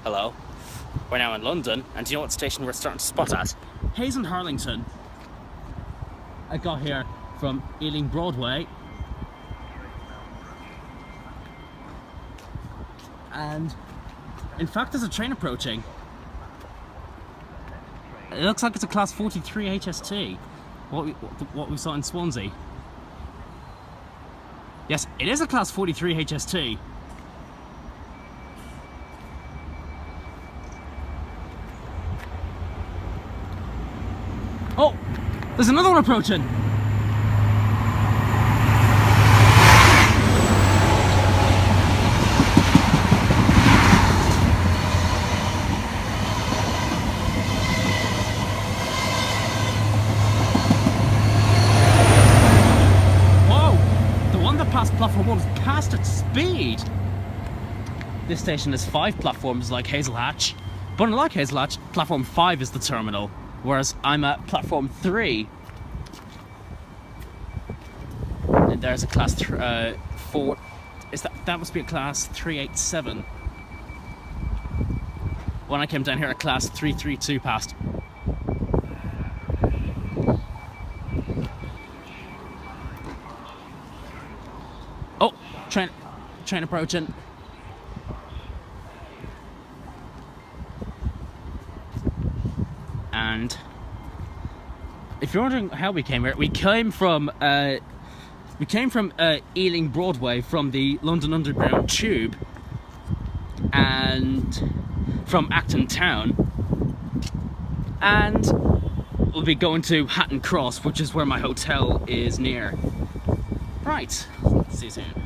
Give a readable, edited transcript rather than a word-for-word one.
Hello. We're now in London, and do you know what station we're starting to spot at? Hayes and Harlington. I got here from Ealing Broadway, and in fact there's a train approaching. It looks like it's a class 43 HST, what we saw in Swansea. Yes, it is a class 43 HST. Oh, there's another one approaching. Whoa, the one that passed platform 1 was passed at speed. This station has 5 platforms like Hazelhatch, but unlike Hazelhatch, platform 5 is the terminal. Whereas I'm at platform 3. And there's a class 4. That must be a class 387. When I came down here, a class 332 passed. Oh, train approaching. And if you're wondering how we came here, we came from Ealing Broadway from the London Underground tube, and from Acton Town, and we'll be going to Hatton Cross, which is where my hotel is near. Right, see you soon.